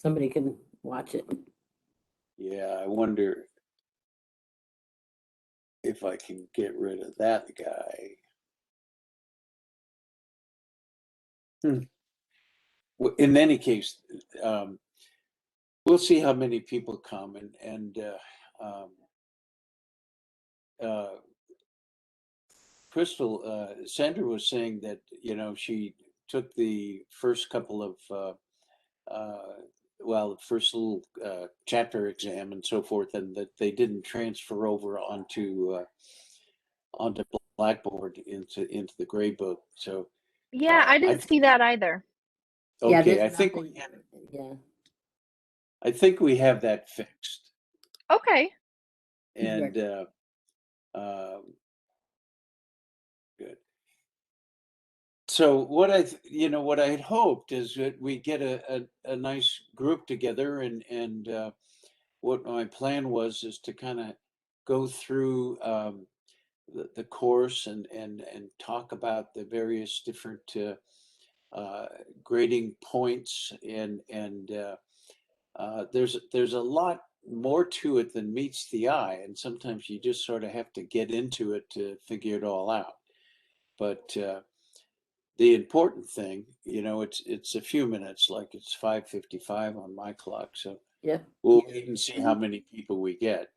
somebody can watch it. Yeah, I wonder if I can get rid of that guy. In any case, we'll see how many people come, and Crystal, Sandra was saying that she took the first couple of the first little chapter exam and so forth, and that they didn't transfer over onto Blackboard into the grade book. So Yeah, I didn't see that either. Okay, Yeah, I think we have that fixed. Okay. And good. So what I had hoped is that we get a nice group together, and what my plan was is to kind of go through the course and talk about the various different grading points, and there's a lot more to it than meets the eye, and sometimes you just sort of have to get into it to figure it all out. But the important thing, it's a few minutes, like it's 5:55 on my clock, so yeah, we'll wait and see how many people we get.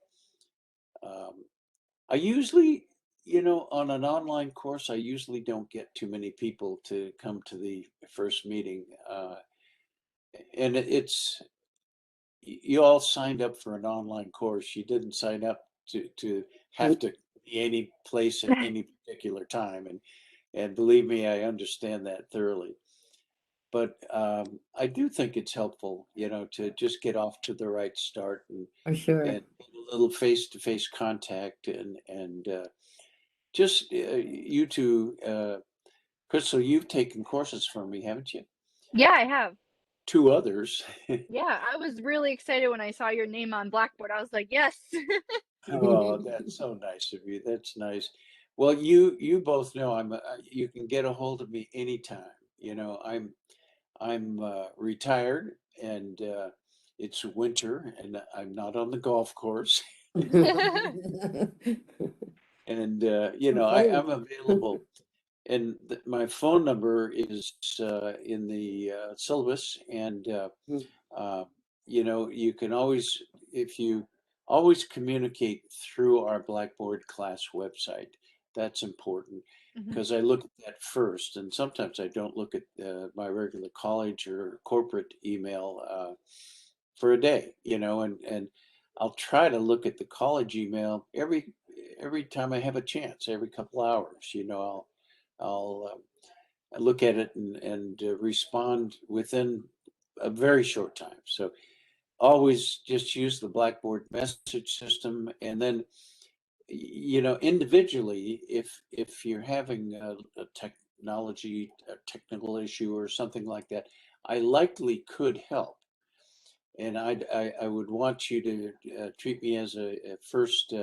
I usually, on an online course, I usually don't get too many people to come to the first meeting, and you all signed up for an online course. You didn't sign up to have to be any place at any particular time, and believe me, I understand that thoroughly. But I do think it's helpful, to just get off to the right start and for sure. and a little face-to-face contact, and just you two, Crystal, you've taken courses from me, haven't you? Yeah, I have. 2 others. Yeah, I was really excited when I saw your name on Blackboard. I was like, yes. Oh, that's so nice of you. That's nice. Well, you both know you can get a hold of me anytime. I'm retired, and it's winter, and I'm not on the golf course, and I'm available. And my phone number is in the syllabus, and you can always, if you always communicate through our Blackboard class website. That's important, because I look at that first, and sometimes I don't look at my regular college or corporate email for a day, and I'll try to look at the college email every time I have a chance, every couple hours. I'll look at it and respond within a very short time. So always just use the Blackboard message system, and then individually, if you're having a technical issue or something like that, I likely could help, and I would want you to treat me as a first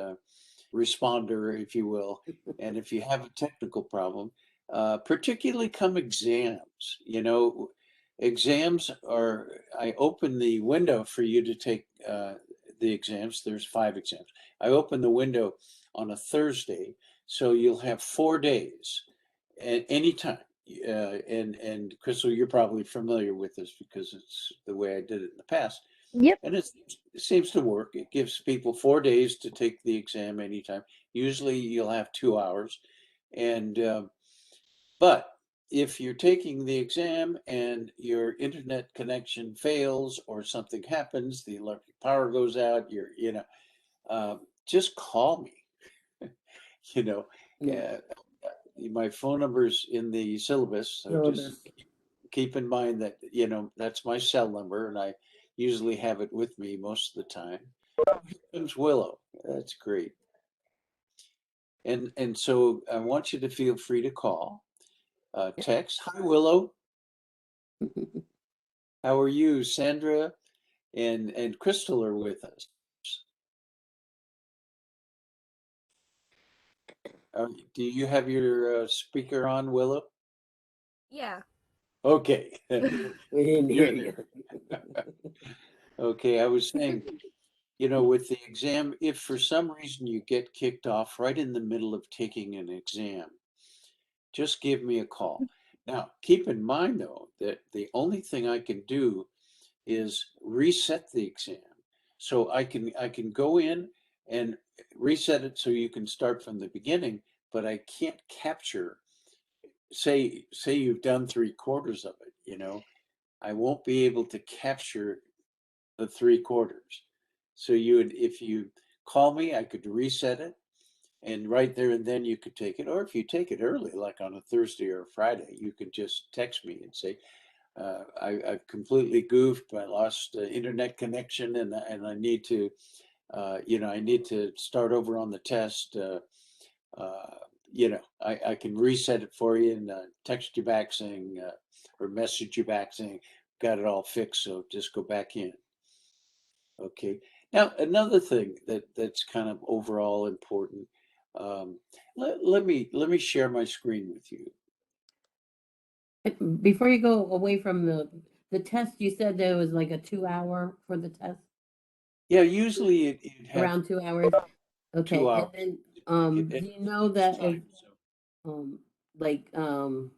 responder, if you will. And if you have a technical problem, particularly come exams, exams are, I open the window for you to take the exams. There's 5 exams. I open the window on a Thursday, so you'll have 4 days at any time. And Crystal, you're probably familiar with this because it's the way I did it in the past. Yep. And it seems to work. It gives people 4 days to take the exam anytime. Usually you'll have 2 hours. And but if you're taking the exam and your internet connection fails or something happens, the electric power goes out, just call me. Yeah. My phone number's in the syllabus, so just keep in mind that that's my cell number, and I usually have it with me most of the time. Here comes Willow. That's great. And so I want you to feel free to call, text. Hi, Willow. How are you? Sandra and Crystal are with us. Do you have your speaker on, Willow? Yeah. Okay. We didn't hear You're you. there. Okay, I was saying, with the exam, if for some reason you get kicked off right in the middle of taking an exam, just give me a call. Now, keep in mind though that the only thing I can do is reset the exam. So I can go in and reset it so you can start from the beginning, but I can't capture, say you've done 3/4 of it. I won't be able to capture the 3/4. So if you call me, I could reset it, and right there and then you could take it. Or if you take it early, like on a Thursday or a Friday, you could just text me and say, I've completely goofed. I lost internet connection, and I need to start over on the test. I can reset it for you and text you back saying, or message you back saying, got it all fixed. So just go back in. Okay. Now, another thing that's kind of overall important. Um, let me share my screen with you. Before you go away from the test, you said there was like a 2 hour for the test, Yeah, usually you'd have around 2 hours. two Okay, and hours then to take it do at you know each that if time. So um like if you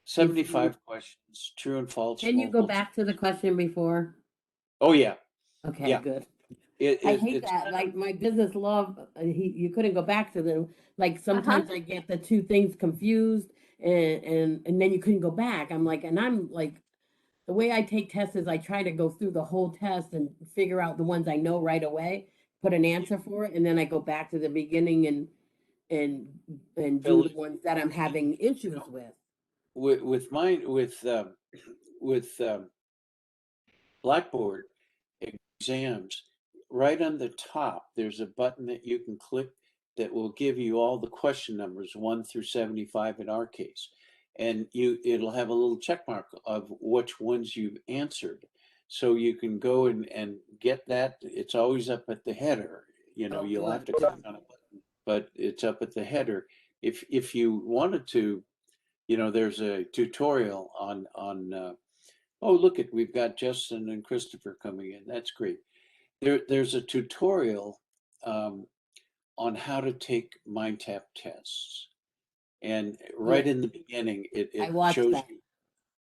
75 questions, true and false, can you go multiple back to the choice. question before? Oh yeah, Okay, yeah. good. It, I it hate it's that. kind of Like my business love, you couldn't go back to them. Like Uh-huh. sometimes I get the two things confused, and then you couldn't go back. I'm like, and I'm like, the way I take tests is I try to go through the whole test and figure out the ones I know right away, put an answer for it, and then I go back to the beginning and and do fill the it. ones that I'm having You issues know, with. with mine with Blackboard exams, right on the top, there's a button that you can click that will give you all the question numbers, 1 through 75 in our case. And it'll have a little check mark of which ones you've answered. So you can go and get that. It's always up at the header. Oh, You'll have good, to click good. on a button, but it's up at the header. If you wanted to, there's a tutorial on oh, look at, we've got Justin and Christopher coming in. That's great. There's a tutorial um, on how to take Mindtap tests. And right Yeah, in the beginning, I watched that.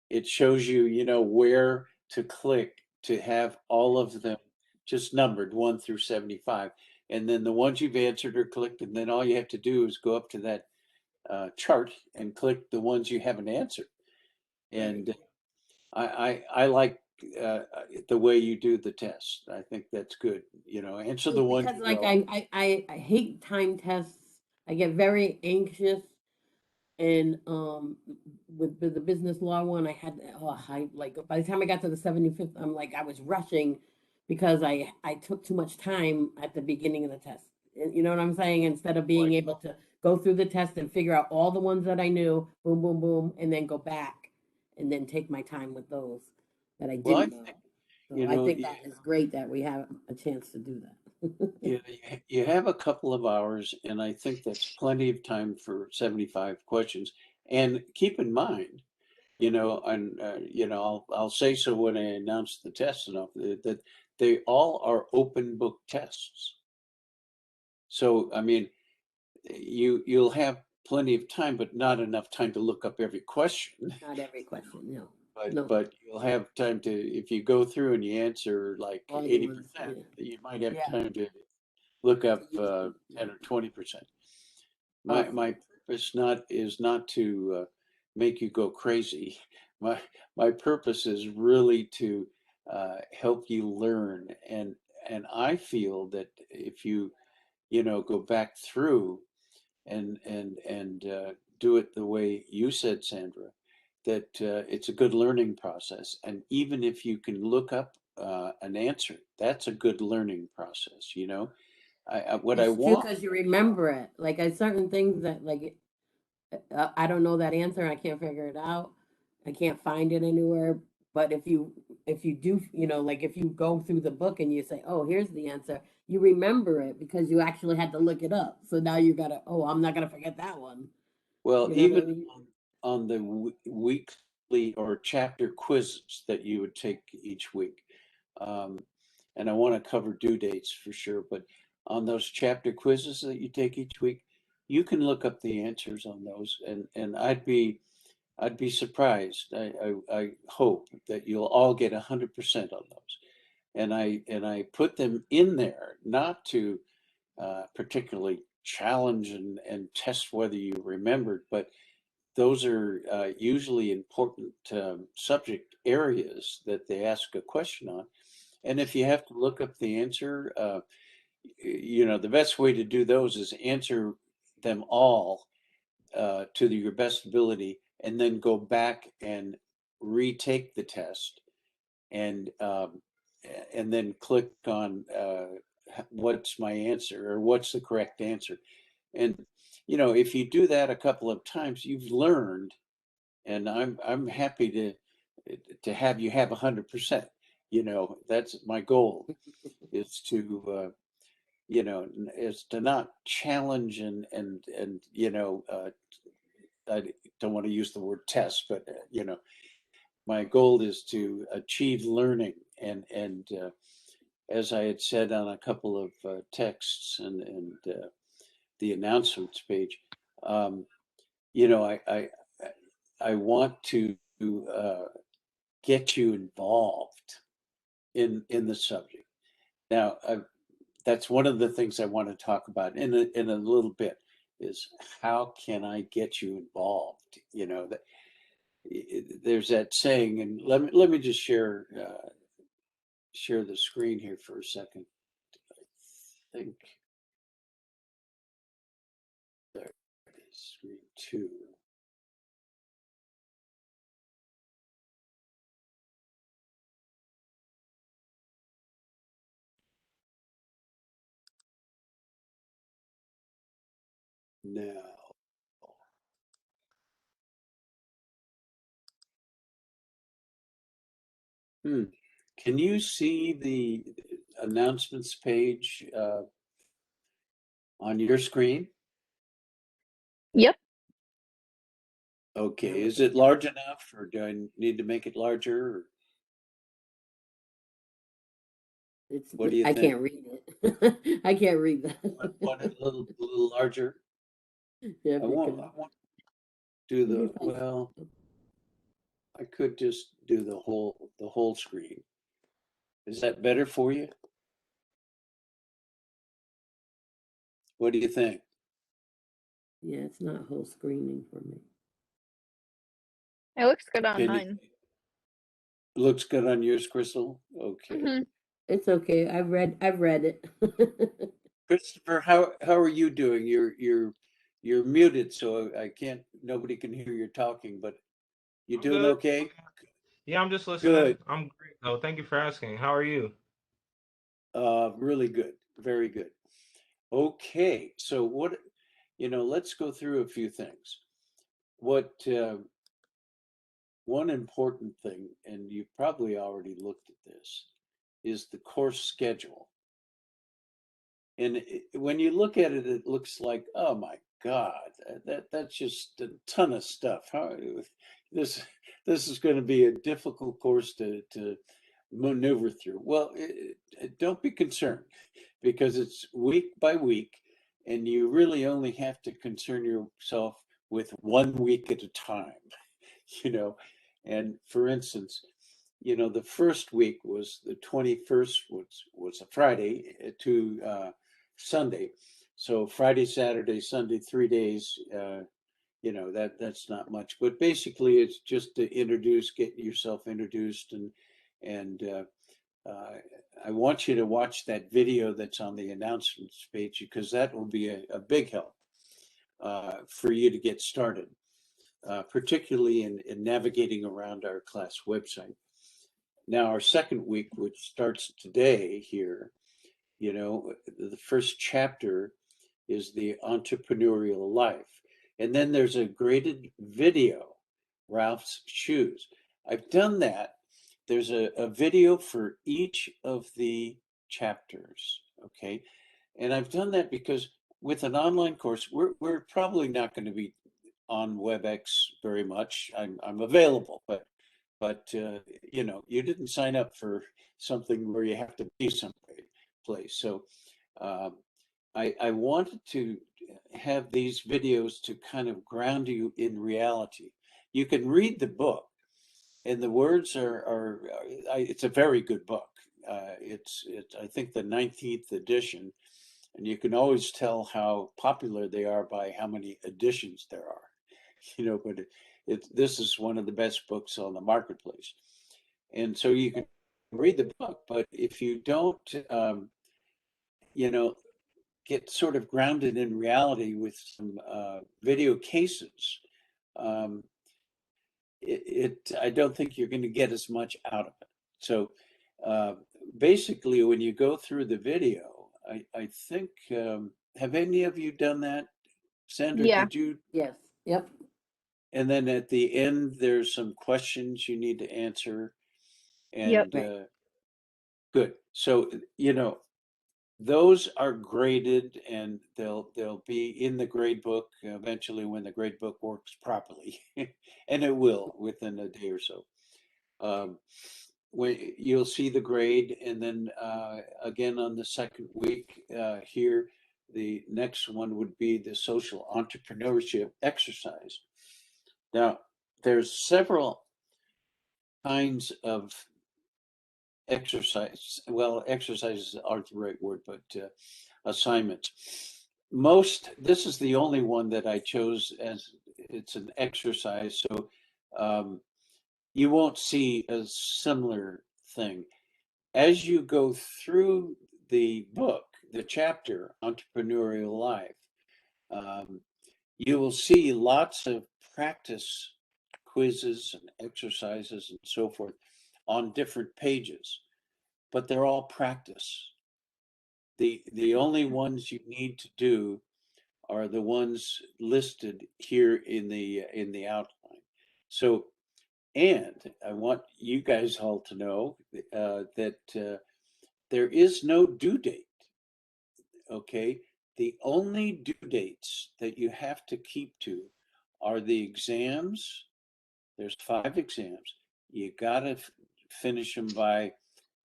it shows you, where to click to have all of them just numbered 1 through 75. And then the ones you've answered are clicked, and then all you have to do is go up to that chart and click the ones you haven't answered. Very And cool. I like uh, the way you do the test. I think that's good. Answer the ones Because you like know. I hate time tests. I get very anxious. And with the business law one, I had I like by the time I got to the 75th, I'm like I was rushing because I took too much time at the beginning of the test. You know what I'm saying? Instead of being Right. able to go through the test and figure out all the ones that I knew, boom, boom, boom, and then go back and then take my time with those that I Well, I didn't know. think So you I know think you, that is great that we have a chance to do that. you have a couple of hours, and I think that's plenty of time for 75 questions. And keep in mind, and I'll say so when I announce the tests and all that they all are open book tests. So I mean, you'll have plenty of time, but not enough time to look up every question. Not every question, no, But no, but you'll have time to, if you go through and you answer like all the ones, 80%, yeah, you might have yeah. time to look To up use them, yeah. 10 or 20%. My Awesome. purpose not to make you go crazy. My my purpose is really to help you learn, and I feel that if you go back through and do it the way you said, Sandra, that it's a good learning process. And even if you can look up an answer, that's a good learning process. What I It's true want. because you remember it. Like I certain things that like I don't know that answer. I can't figure it out. I can't find it anywhere. But if you do, like if you go through the book and you say, "Oh, here's the answer," you remember it because you actually had to look it up. So now you gotta. Oh, I'm not gonna forget that one. Well, You know what I even mean? on the weekly or chapter quizzes that you would take each week. And I want to cover due dates for sure, but on those chapter quizzes that you take each week, you can look up the answers on those, and I'd be surprised. I hope that you'll all get 100% on those. And I put them in there not to particularly challenge and test whether you remembered, but those are usually important subject areas that they ask a question on. And if you have to look up the answer, you know, the best way to do those is answer them all to your best ability, and then go back and retake the test, and then click on what's my answer, or what's the correct answer. And you know, if you do that a couple of times, you've learned, and I'm happy to have you have 100%. You know, that's my goal, is to you know, is to not challenge and you know, I don't want to use the word test, but you know, my goal is to achieve learning, and as I had said on a couple of texts and the announcements page, um, you know, I want to get you involved in the subject. Now, that's one of the things I want to talk about in a little bit, is how can I get you involved? You know, that there's that saying, and let me just share the screen here for a second. I think there it is, screen 2. Now, can you see the announcements page on your screen? Yep. Okay, is it large enough, or do I need to make it larger? Or It's, what do you I think? can't read it. I can't read Want it that. a little larger? Yeah, I because won't do maybe the, if I, well, I could just do the whole screen. Is that better for you? What do you think? yeah, it's not whole screening for me. It looks good on Can you, mine. looks good on yours, Crystal? Okay. Hmm. It's okay. I've read it. Christopher, how are you doing? You're muted, so I can't, nobody can hear you talking, but you I'm doing good. okay? Yeah, I'm just listening. Good. I'm great though. Thank you for asking. How are you? Really good. Very good. Okay, so what, you know, let's go through a few things. What one important thing, and you've probably already looked at this, is the course schedule. And when you look at it, it looks like, oh my God, that's just a ton of stuff. How this this is going to be a difficult course to maneuver through. Well, don't be concerned, because it's week by week, and you really only have to concern yourself with 1 week at a time. You know, and for instance, you know, the first week was the 21st, was a Friday to Sunday. So Friday, Saturday, Sunday, 3 days. You know, that's not much, but basically it's just to get yourself introduced, and I want you to watch that video that's on the announcements page, because that will be a big help for you to get started, particularly in navigating around our class website. Now, our second week, which starts today here, you know, the first chapter is the entrepreneurial life. And then there's a graded video, Ralph's Shoes. I've done that. There's a video for each of the chapters, okay? And I've done that because with an online course, we're probably not going to be on WebEx very much. I'm available, but you know, you didn't sign up for something where you have to be someplace. So I wanted to have these videos to kind of ground you in reality. You can read the book, and the words it's a very good book. It's I think the 19th edition, and you can always tell how popular they are by how many editions there are. You know, but this is one of the best books on the marketplace, and so you can read the book. But if you don't, you know, get sort of grounded in reality with some video cases, um, I don't think you're going to get as much out of it. So uh, basically, when you go through the video, I think, have any of you done that? Sandra, Yeah. did you? Yes, yep. And then at the end, there's some questions you need to answer. Yep. And Right. good. So, you know, those are graded, and they'll be in the grade book eventually when the grade book works properly, and it will within a day or so. Um, when you'll see the grade, and then again on the second week here, the next one would be the social entrepreneurship exercise. Now, there's several kinds of exercise. Well, exercises aren't the right word, but assignments. This is the only one that I chose as it's an exercise. So um, you won't see a similar thing. As you go through the book, the chapter, Entrepreneurial Life, um, you will see lots of practice quizzes and exercises and so forth on different pages, but they're all practice. The only ones you need to do are the ones listed here in the outline. So, and I want you guys all to know that there is no due date. Okay, the only due dates that you have to keep to are the exams. There's 5 exams. You gotta finish them by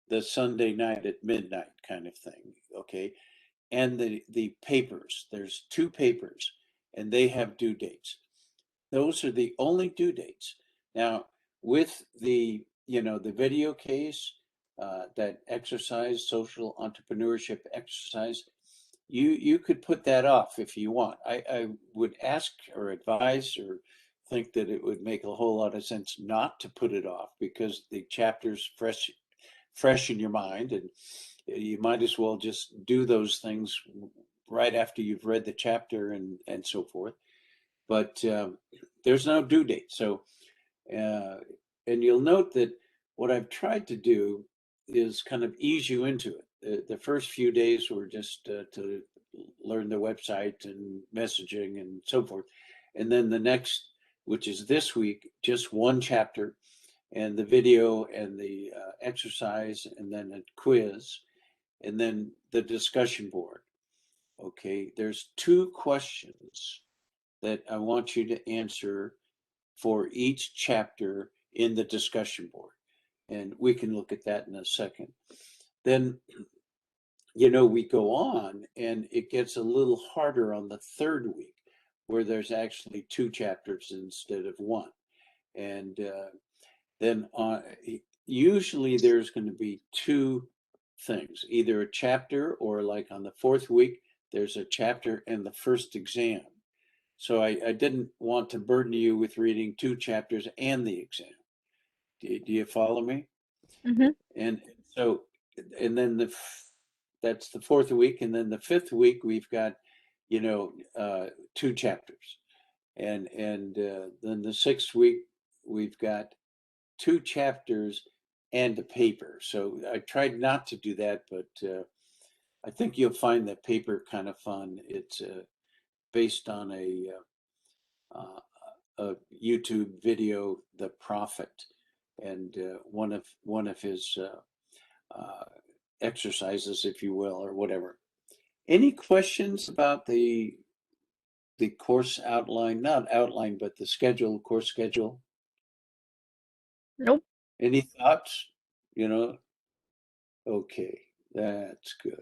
the Sunday night at midnight, kind of thing. Okay, and the papers. There's 2 papers, and they have due dates. Those are the only due dates. Now, with the the video case, that exercise, social entrepreneurship exercise, you could put that off if you want. I would ask or advise or think that it would make a whole lot of sense not to put it off, because the chapter's fresh in your mind, and you might as well just do those things right after you've read the chapter and so forth. But there's no due date. So uh, and you'll note that what I've tried to do is kind of ease you into it. The first few days were just to learn the website and messaging and so forth. And then the next, which is this week, just one chapter and the video and the exercise, and then a quiz, and then the discussion board. Okay, there's 2 questions that I want you to answer for each chapter in the discussion board. And we can look at that in a second. Then, we go on, and it gets a little harder on the 3rd week, where there's actually 2 chapters instead of 1. And then usually there's going to be 2 things, either a chapter, or like on the 4th week, there's a chapter and the first exam. So I didn't want to burden you with reading 2 chapters and the exam. Do you follow me? Mm-hmm. And so, and then that's the 4th week, and then the 5th week we've got, 2 chapters, and then the 6th week we've got 2 chapters and a paper. So I tried not to do that, but I think you'll find that paper kind of fun. It's based on uh, a YouTube video, The Prophet, and one of his exercises, if you will, or whatever. Any questions about the the course outline, not outline, but the schedule, course schedule? Nope. Any thoughts? You know, okay, that's good.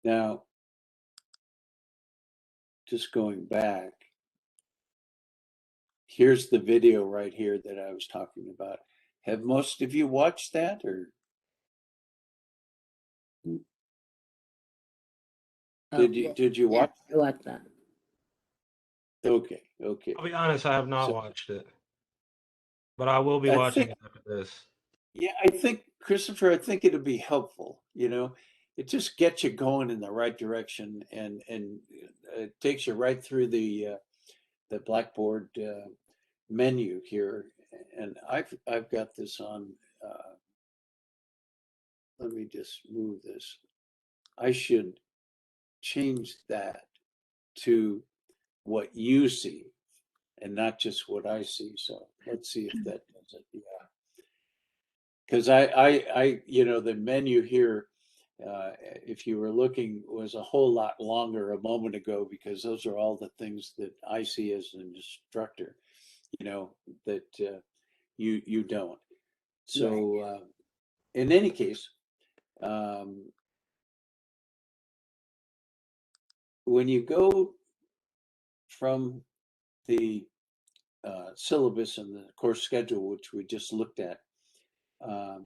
Now, just going back, here's the video right here that I was talking about. Have most of you watched that, or did you Yeah, watch? I watched that. Okay, okay. I'll be honest, I have not So watched it, but I will be I watching think, it after this. yeah, I think, Christopher, I think it'll be helpful. You know, it just gets you going in the right direction, and it takes you right through the Blackboard menu here. And I've got this on. Let me just move this. I should change that to what you see and not just what I see. So let's see if that does it. Yeah. Because you know, the menu here, if you were looking, was a whole lot longer a moment ago, because those are all the things that I see as an instructor, you know, that you don't. Right. So in any case, um, when you go from the syllabus and the course schedule, which we just looked at, um,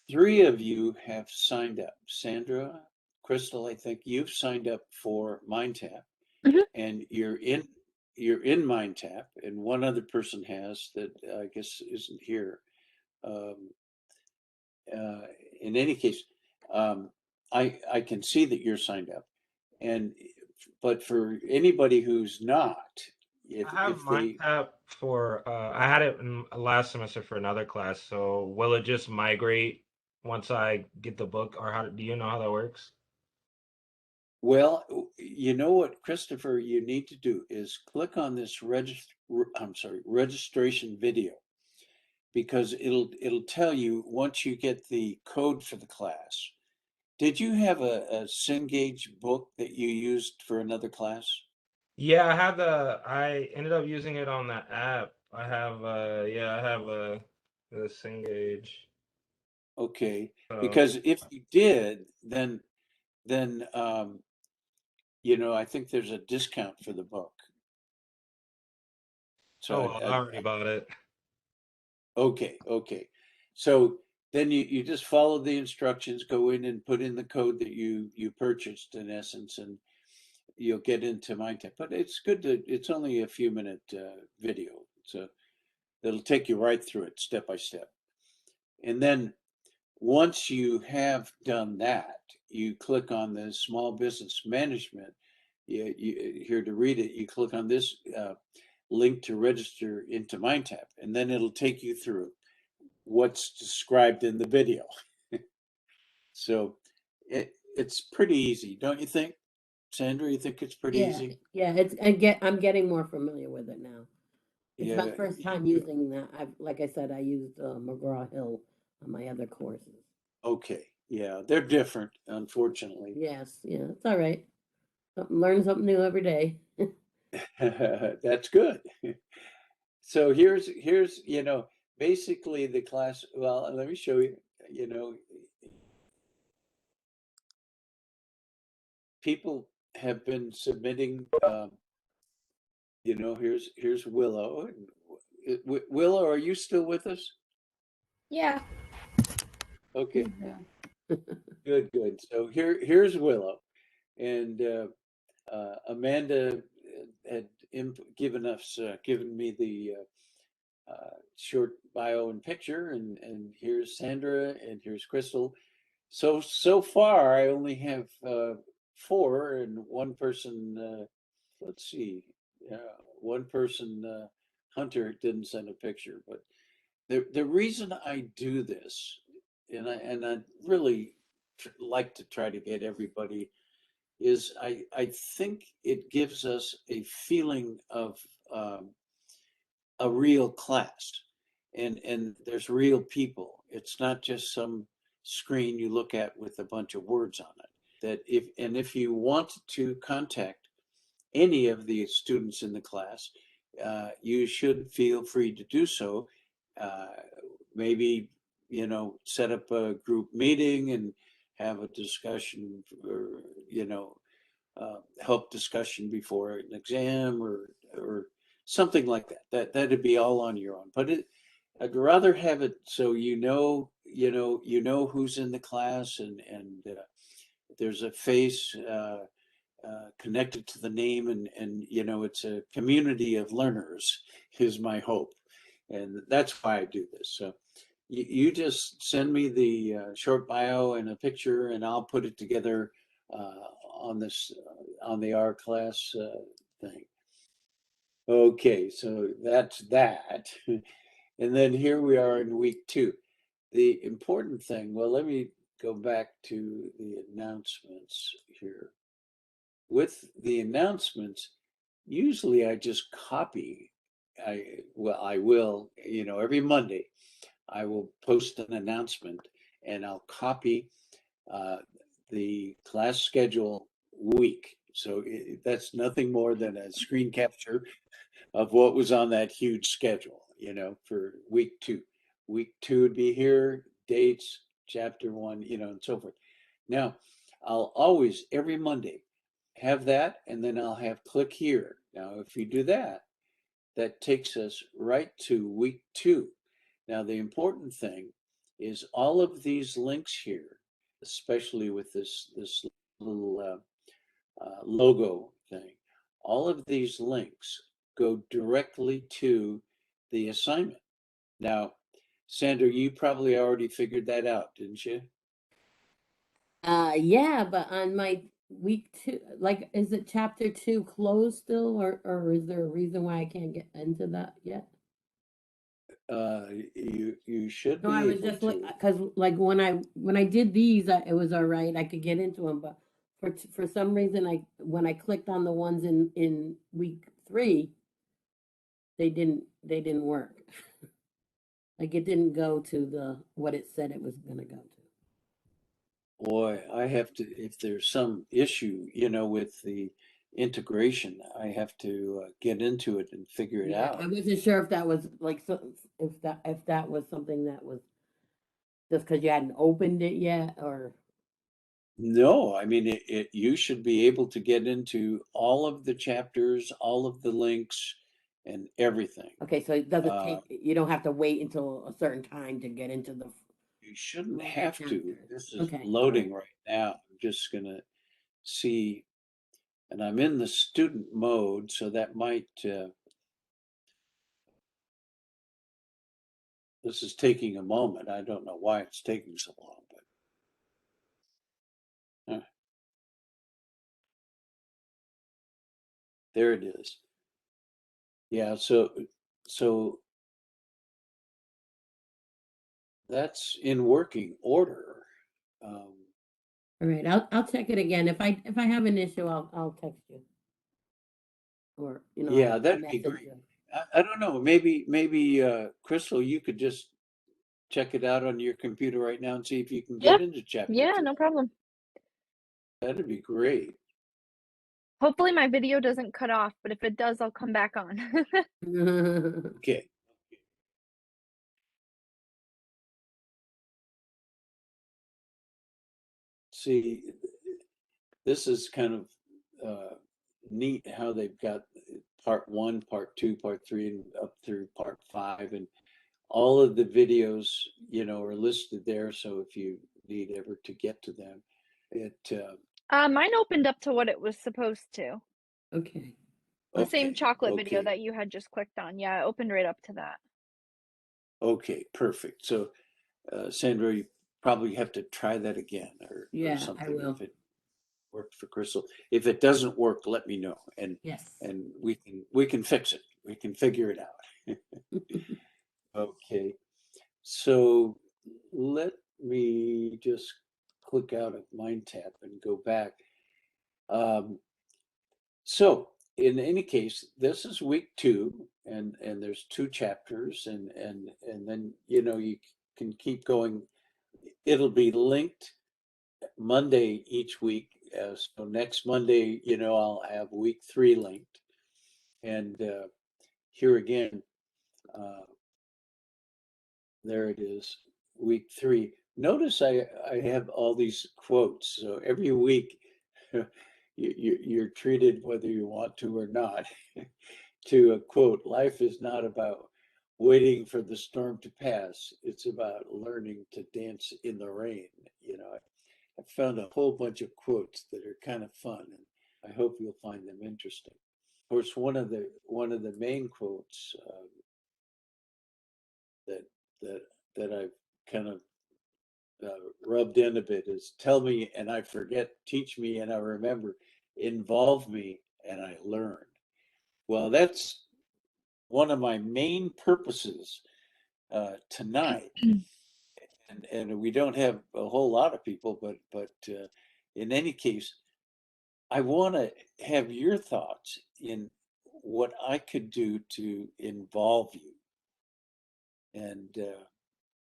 three of you have signed up. Sandra, Crystal, I think you've signed up for Mindtap, Mhm. and you're in Mindtap, and one other person has that I guess isn't here. Um, uh, in any case, um, I can see that you're signed up, and but for anybody who's not, I have if they Mindtap for I had it in last semester for another class, so will it just migrate once I get the book, or how do you know how that works? Well, you know what, Christopher, you need to do is click on this registration video, because it'll tell you once you get the code for the class. Did you have a Cengage book that you used for another class? Yeah, I ended up using it on the app. I have yeah, I have the Cengage. Okay, So because if you did, then you know, I think there's a discount for the book. So oh well, I already bought it. okay, okay. So then you just follow the instructions, go in and put in the code that you purchased in essence, and you'll get into Mindtap. But it's good to, it's only a few minute video. So it'll take you right through it step by step. And then once you have done that, you click on the small business management. Here to read it, you click on this link to register into Mindtap, and then it'll take you through what's described in the video. So it's pretty easy, don't you think, Sandra? You think it's pretty Yeah, easy? yeah, I'm getting more familiar with it now. It's my Yeah. first time using that. Like I said, I used McGraw-Hill on my other courses. Okay. Yeah, they're different, unfortunately. Yes, yeah, it's all right. Learn something new every day. That's good. So here's you know, basically the class. Well, let me show you. You know, people have been submitting. You know, here's Willow. Willow, are you still with us? Yeah. Okay, Yeah. good, good. So here's Willow, and Amanda had given me the short bio and picture, and here's Sandra, and here's Crystal. So far, I only have four, and one person. Let's see, one person. Hunter didn't send a picture, but the reason I do this, and I really like to try to get everybody, is I think it gives us a feeling of a real class, and there's real people. It's not just some screen you look at with a bunch of words on it. that if you want to contact any of the students in the class, you should feel free to do so. Maybe, set up a group meeting and have a discussion, or, help discussion before an exam, or something like that. That'd be all on your own. But I'd rather have it so who's in the class, and there's a face connected to the name, and it's a community of learners is my hope, and that's why I do this. So you just send me the short bio and a picture, and I'll put it together on the R class thing. Okay, so that's that. And then here we are in week 2. The important thing, well, let me go back to the announcements here. With the announcements, usually I just copy. I will, every Monday, I will post an announcement, and I'll copy the class schedule week. So that's nothing more than a screen capture of what was on that huge schedule, for week 2. Week 2 would be here, dates, chapter 1, and so forth. Now, I'll always, every Monday, have that, and then I'll have click here. Now, if you do that, that takes us right to week 2. Now, the important thing is all of these links here, especially with this little logo thing, all of these links go directly to the assignment. Now, Sandra, you probably already figured that out, didn't you? Yeah, but on my week 2, like, is it chapter 2 closed still, or is there a reason why I can't get into that yet? You should No, be I was able just to. because like when I did these, it was all right. I could get into them, but for some reason, when I clicked on the ones in week 3, they didn't work. Like it didn't go to the what it said it was gonna go to. Boy, I have to, if there's some issue, with the integration, I have to get into it and figure it Yeah, I out. wasn't sure if that was like if that was something that was just because you hadn't opened it yet, or No, I mean, you should be able to get into all of the chapters, all of the links, and everything. okay, so it doesn't Uh, take you don't have to wait until a certain time to get into the you shouldn't later have to. chapters. This is Okay, all right. loading right now. I'm just gonna see, and I'm in the student mode, so that might, this is taking a moment. I don't know why it's taking so long, but there it is. Yeah, so that's in working order. Um, All right, I'll check it again. If I have an issue, I'll text you, or yeah, I'll that'd be message great. you. I don't know. Maybe Crystal, you could just check it out on your computer right now and see if you can Yeah, get into chapter yeah, 3. no problem. That'd be great. Hopefully my video doesn't cut off, but if it does, I'll come back on. Okay. See, this is kind of neat how they've got part 1, part 2, part 3, and up through part 5, and all of the videos, are listed there. So if you need ever to get to them, it Mine opened up to what it was supposed to. Okay. The same okay, chocolate video okay, that you had just clicked on. Yeah, it opened right up to that. okay, perfect. So Sandra, you probably have to try that again, or Yeah, I something, if will. it worked for Crystal. If it doesn't work, let me know, and Yes. we can fix it. We can figure it out. Okay, so let me just click out of Mindtap and go back. Um, so in any case, this is week 2, and there's 2 chapters, and then you can keep going. It'll be linked Monday each week. So next Monday, I'll have week 3 linked. And here again, there it is, week 3. Notice I have all these quotes. So every week, you're treated, whether you want to or not, to a quote. Life is not about waiting for the storm to pass. It's about learning to dance in the rain. I found a whole bunch of quotes that are kind of fun, and I hope you'll find them interesting. Of course, one of the main quotes that that that I've kind of rubbed in a bit is, "Tell me and I forget, teach me and I remember, involve me and I learn." Well, that's one of my main purposes tonight, and we don't have a whole lot of people, but in any case, I want to have your thoughts in what I could do to involve you. And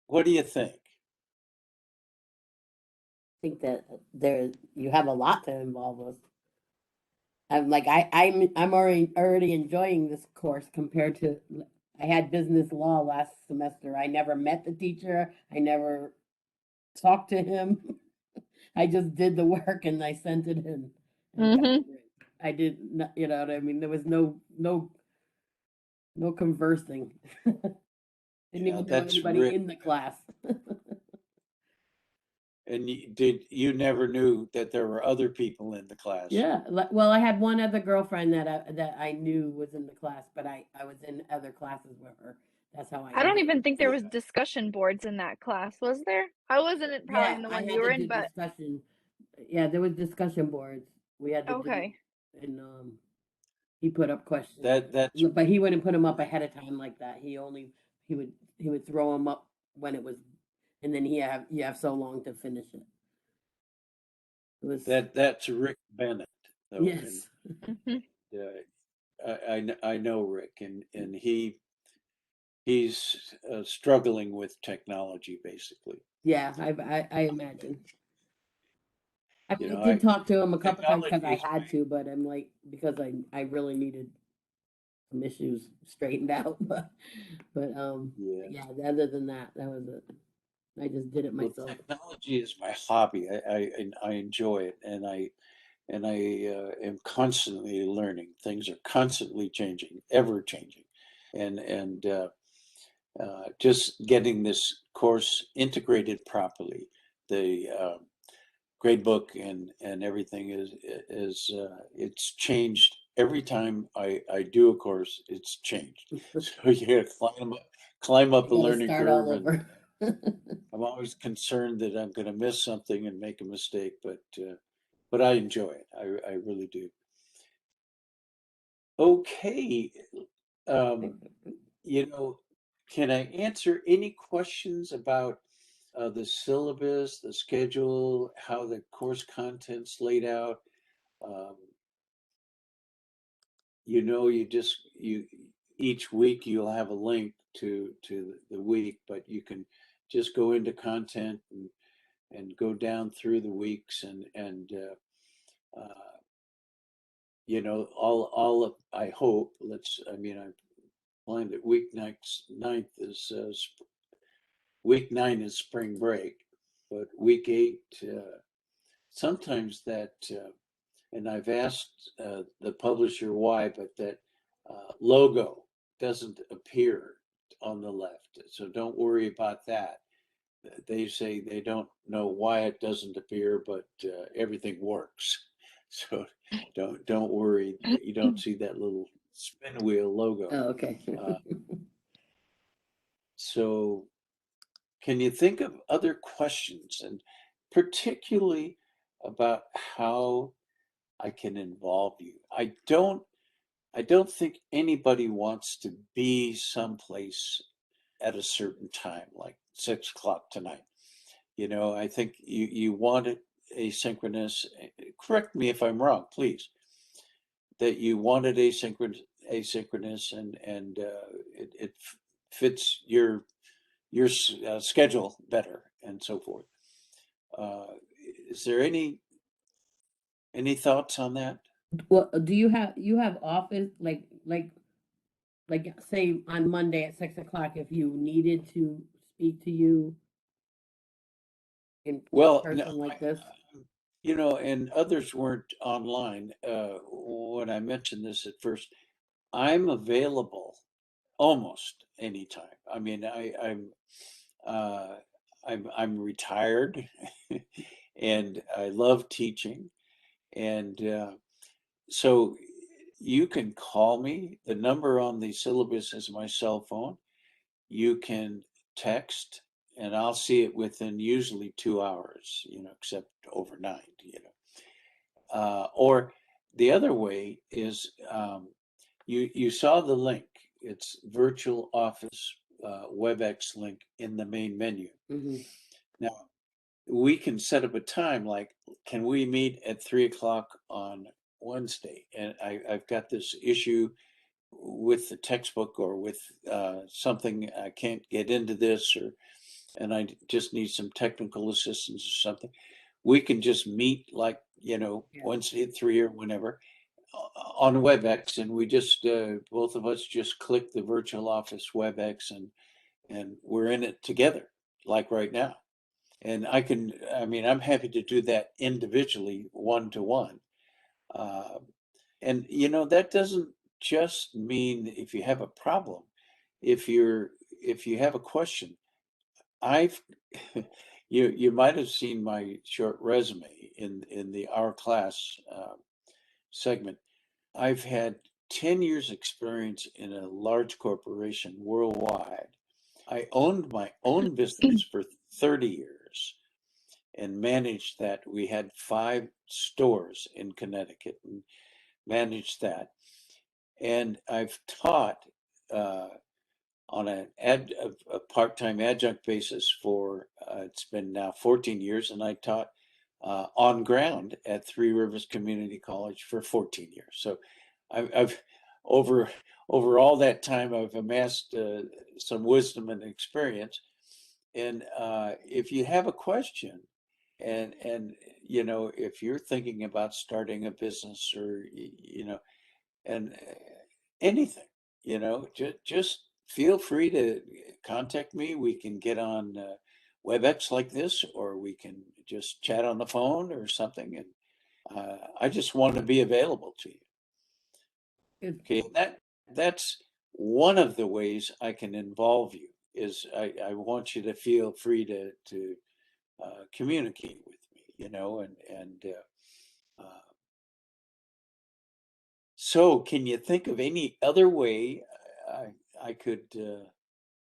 what do you think? think that you have a lot to involve us. I'm already enjoying this course compared to I had business law last semester. I never met the teacher. I never talked to him. I just did the work and I sent it in and got Mm-hmm. the grade. I did not, you know what I mean? There was no conversing. Didn't Yeah, even know that's anybody Rick. in the class. And you never knew that there were other people in the class? Yeah, well, I had one other girlfriend that I knew was in the class, but I was in other classes with her. That's how I I don't knew even her. think there was Yeah, discussion boards in that class, was there? I wasn't probably Yeah, in the I one had you to were do in, but discussion. Yeah, there was discussion boards. We had to do, okay. and he put up questions, that's but he wouldn't put them up Rick. ahead of time like that. He would throw them up when it was, and then you have so long to finish it. It was That's Rick Bennett, though, and yes, Hmm. I know Rick, and he's struggling with technology, basically. yeah. I imagine. I You mean, I know, did I talk to him a couple times because technology I is had to, but I'm like because I really needed some issues straightened out. But yeah. yeah. Other than that, that was it. I just did it Well, myself. technology is my hobby. I enjoy it, and I am constantly learning. Things are constantly changing, ever changing, and just getting this course integrated properly. The grade book and everything is it's changed every time I do a course. It's changed, so you got to climb up You a got to learning start curve, all and over. I'm always concerned that I'm going to miss something and make a mistake, but I enjoy it. I really do. Okay, um, you know, can I answer any questions about the syllabus, the schedule, how the course content's laid out? Um, you each week you'll have a link to the week, but you can just go into content and go down through the weeks and all of, I hope, I mean, I find that week 9 is spring break, but week 8, sometimes that, and I've asked the publisher why, but that logo doesn't appear on the left. So don't worry about that. They say they don't know why it doesn't appear, but everything works. So don't worry. You don't see that little spin wheel logo. Oh, okay. Uh, so can you think of other questions, and particularly about how I can involve you? I don't think anybody wants to be someplace at a certain time, like 6 o'clock tonight. I think you want it asynchronous. Correct me if I'm wrong, please. That you want it asynchronous, and it fits your schedule better, and so forth. Uh, Is there any thoughts on that? Well, do you have office like say on Monday at 6 o'clock if you needed to speak to you in Well, no, person like this? and others weren't online. When I mentioned this at first, I'm available almost anytime. I mean, uh, I'm retired, and I love teaching, and so you can call me. The number on the syllabus is my cell phone. You can text, and I'll see it within usually 2 hours, except overnight, or the other way is you saw the link. It's virtual office WebEx link in the main menu. Hmm. Now we can set up a time like, can we meet at 3 o'clock on Wednesday? And I've got this issue with the textbook or with something. I can't get into this, and I just need some technical assistance or something. We can just meet like, Yeah. Wednesday at 3 or whenever on WebEx, and we just both of us just click the virtual office WebEx, and we're in it together, like right now. And I'm happy to do that individually, one to one. And that doesn't just mean if you have a problem. If you have a question, I've you might have seen my short resume in the Our Class segment. I've had 10 years experience in a large corporation worldwide. I owned my own business for 30 years and managed that. We had 5 stores in Connecticut and managed that. And I've taught uh, on a part-time adjunct basis for it's been now 14 years, and I taught on ground at Three Rivers Community College for 14 years. So I've over all that time I've amassed some wisdom and experience. And if you have a question, and if you're thinking about starting a business, or and anything, just feel free to contact me. We can get on WebEx like this, or we can just chat on the phone or something. And I just want to be available to you. Good. Okay, that's one of the ways I can involve you. Is I want you to feel free to communicate with me, so can you think of any other way I could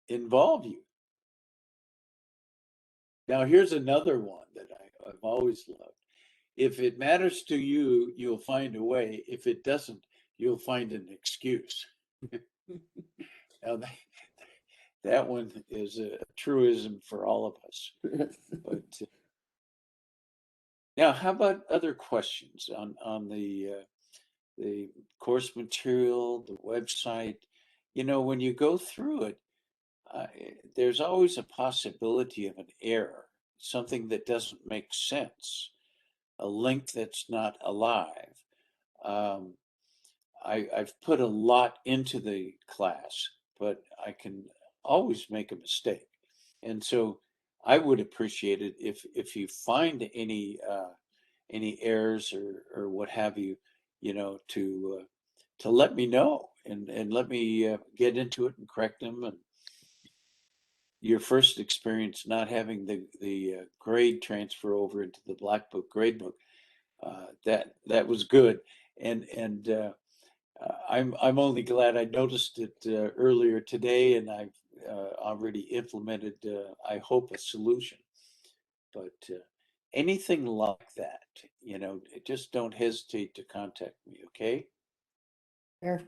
involve you? Now, here's another one that I've always loved. If it matters to you, you'll find a way. If it doesn't, you'll find an excuse. Now, that one is a truism for all of us. But now, how about other questions on the course material, the website? When you go through it, there's always a possibility of an error, something that doesn't make sense, a link that's not alive. Um, I've put a lot into the class, but I can always make a mistake. And so I would appreciate it if you find any errors or what have you, to let me know, and let me get into it and correct them. And your first experience not having the grade transfer over into the black book grade book, that was good. And I'm only glad I noticed it earlier today, and I've already implemented, I hope, a solution. But anything like that, just don't hesitate to contact me, okay? Sure.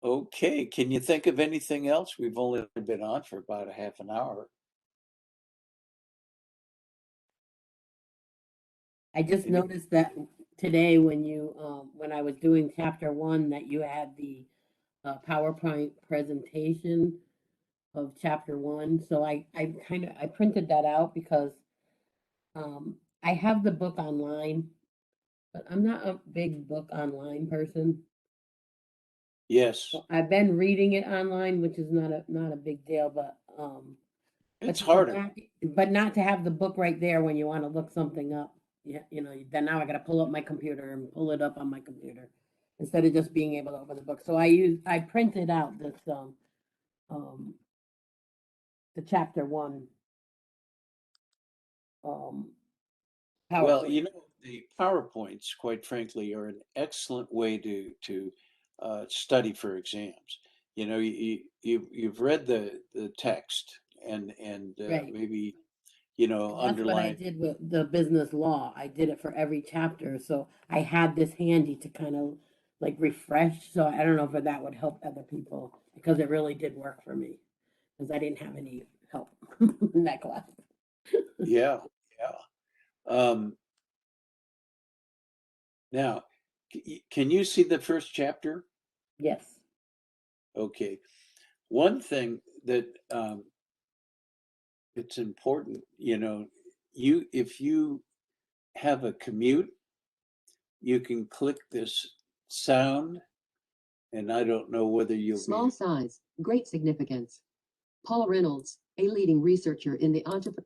Okay, can you think of anything else? We've only been on for about a half an hour. I just Any- noticed that today when I was doing chapter one that you had the PowerPoint presentation of chapter one. So I printed that out because I have the book online, but I'm not a big book online person. Yes, So I've been reading it online, which is not a big deal, but it's to go harder. back, but not to have the book right there when you want to look something up. Yeah, then now I got to pull up my computer and pull it up on my computer instead of just being able to open the book. So I printed out this um the chapter one um Well, PowerPoint. the PowerPoints, quite frankly, are an excellent way to study for exams. You've read the text and Right. maybe And that's what I underline. did with the business law. I did it for every chapter. So I had this handy to kind of like refresh. So I don't know if that would help other people because it really did work for me because I didn't have any help in that class. Yeah, yeah. Now, can you see the first chapter? Yes. Okay. One thing that it's important, if you have a commute, you can click this sound, and I don't know whether you'll Small be, size, great significance. Paul Reynolds, a leading researcher in the entrepreneur.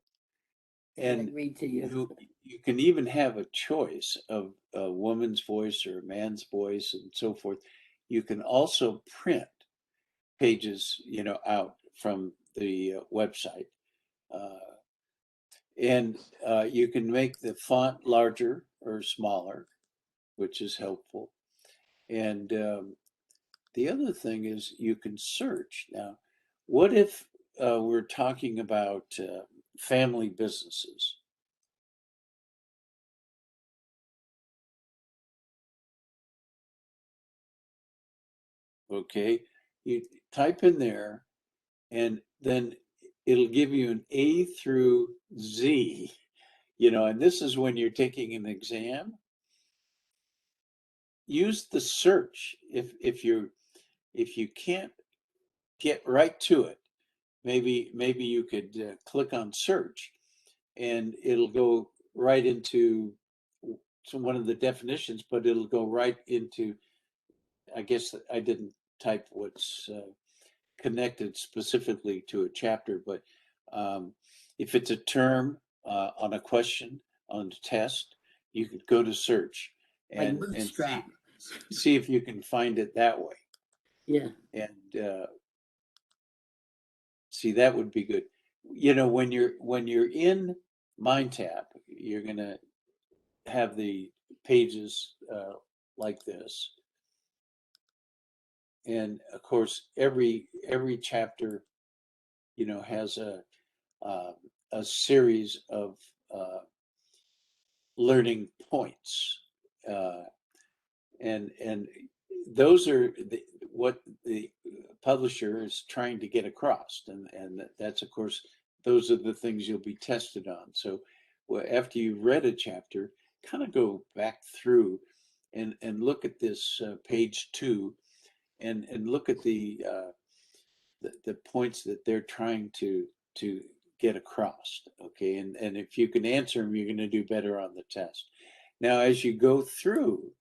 And I and read to you. you can even have a choice of a woman's voice or a man's voice and so forth. You can also print pages, out from the website. Uh, and you can make the font larger or smaller, which is helpful. And the other thing is you can search. Now, what if we're talking about family businesses? Okay, you type in there, and then it'll give you an A through Z, and this is when you're taking an exam. Use the search if you can't get right to it. Maybe you could click on search, and it'll go right into one of the definitions, but it'll go right into. I guess I didn't type what's connected specifically to a chapter, but if it's a term on a question on a test, you could go to search Like and bootstrap. see if you can find it that way. Yeah. And see, that would be good. When you're in Mindtap, you're gonna have the pages like this, and of course, every chapter, has uh, a series of uh, learning points, uh, and those are what the publisher is trying to get across, and that's of course those are the things you'll be tested on. So, well, after you've read a chapter, kind of go back through and look at this page 2, and look at the points that they're trying to get across. Okay, and if you can answer them, you're going to do better on the test. Now, as you go through,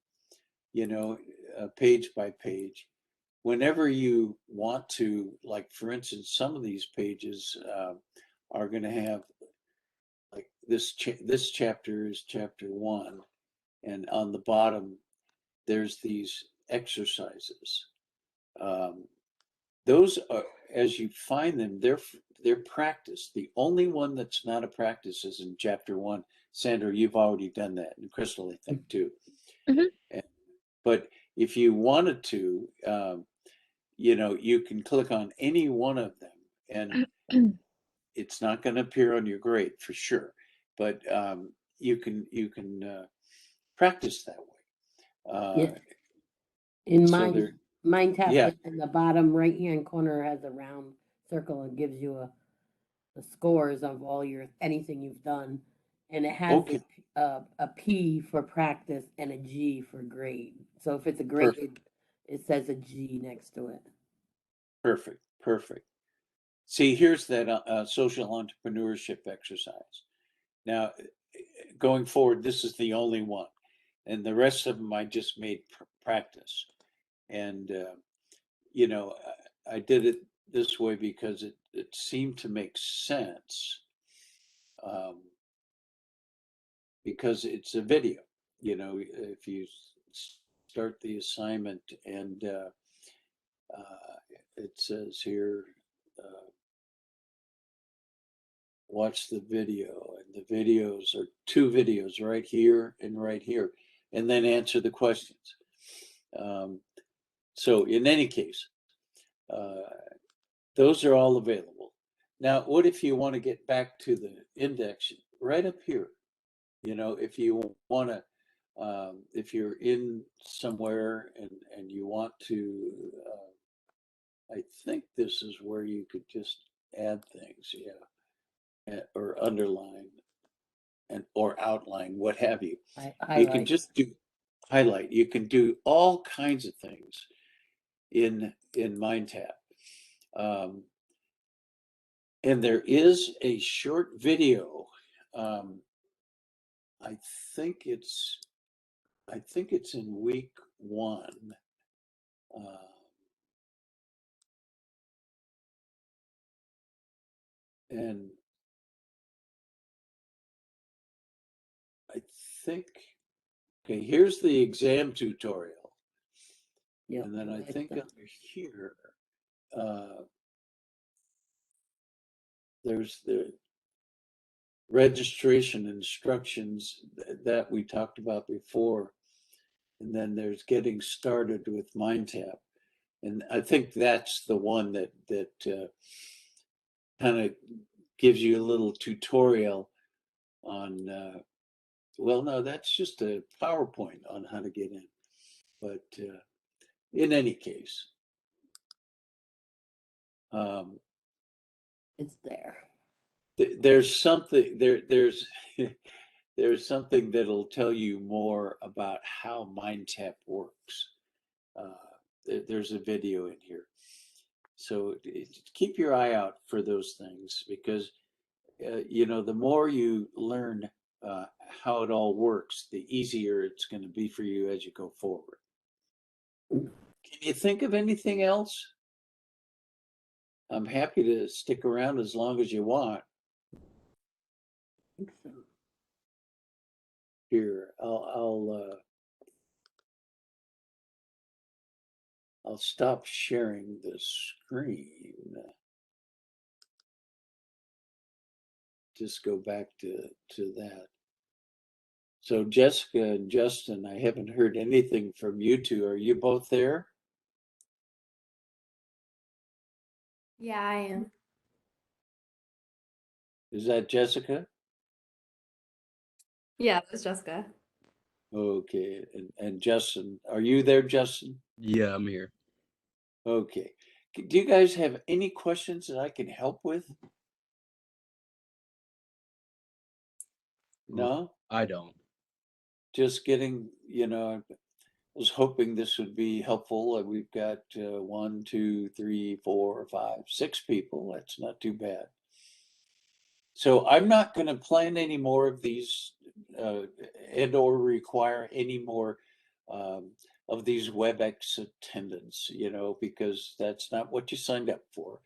page by page, whenever you want to, like for instance, some of these pages are going to have, like this chapter is chapter 1, and on the bottom there's these exercises. Um, those are, as you find them, they're practice. The only one that's not a practice is in chapter 1. Sandra, you've already done that, and Crystal, I think too. Mhm. But if you wanted to, you can click on any one of them, and it's not going to appear on your grade for sure. But you can practice that way. Yeah. In So mine, there, mine tap yeah, in the bottom right hand corner has a round circle and gives you the scores of all your anything you've done, and it has okay, a P for practice and a G for grade. So if it's a perfect, grade, it says a G next to it. perfect, perfect. See, here's that social entrepreneurship exercise. Now, going forward, this is the only one. And the rest of them I just made practice. And, you know, I did it this way because it seemed to make sense. Because it's a video, you know, if you start the assignment and it says here, watch the video, and the videos are 2 videos right here and right here, and then answer the questions. So in any case, those are all available. Now, what if you want to get back to the index right up here? You know, if you want to, if you're in somewhere and you want to, I think this is where you could just add things, yeah, or underline and or outline, what have you. You can just do highlight. You can do all kinds of things in Mindtap. And there is a short video. I think it's in week 1. And I think, okay, here's the exam tutorial. Yep. And then I think under here, there's the registration instructions that we talked about before. And then there's getting started with Mindtap. And I think that's the one that kind of gives you a little tutorial on, well, no, that's just a PowerPoint on how to get in. But in any case, it's there. There's something there's there's something that'll tell you more about how Mindtap works. There's a video in here, so keep your eye out for those things, because you know, the more you learn how it all works, the easier it's going to be for you as you go forward. Can you think of anything else? I'm happy to stick around as long as you want. I think so. Here, I'll stop sharing the screen. Just go back to that. So Jessica and Justin, I haven't heard anything from you two. Are you both there? Yeah, I am. Is that Jessica? Yeah, that's Jessica. Okay, and Justin, are you there, Justin? Yeah, I'm here. Okay. Do you guys have any questions that I can help with? No? I don't. Just getting, you know, I was hoping this would be helpful. We've got 1, 2, 3, 4, 5, 6 people. That's not too bad. So I'm not going to plan any more of these and or require any more of these WebEx attendance, you know, because that's not what you signed up for.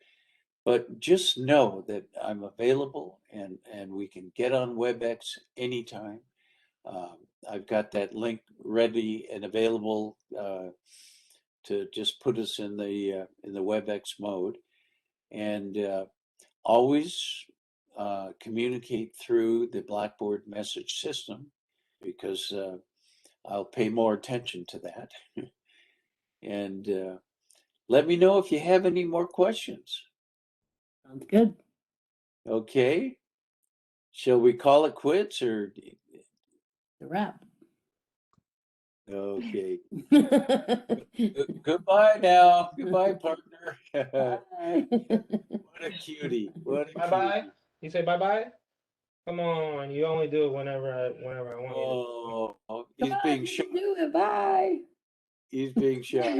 But just know that I'm available and we can get on WebEx anytime. I've got that link ready and available to just put us in the WebEx mode, and always communicate through the Blackboard message system, because I'll pay more attention to that. And let me know if you have any more questions. Sounds good. Okay. Shall we call it quits, or? The wrap. Okay. Goodbye now. Goodbye, partner. Bye. What a cutie. What a Bye bye. cutie. You say bye bye. Come on, you only do it whenever I want Oh, he's Come on, being you shy. can do it. Bye. He's being shy.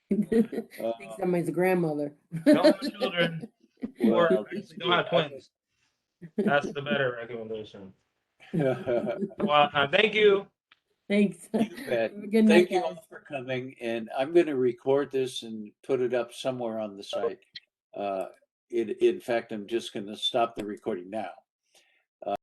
Thinks I'm his grandmother. you. No more children. Or Well, actually, don't have twins. That's the better recommendation. Well, thank you. Thanks. You bet. Have a good night, Thank you guys. all for coming, and I'm going to record this and put it up somewhere on the site. In fact, I'm just going to stop the recording now.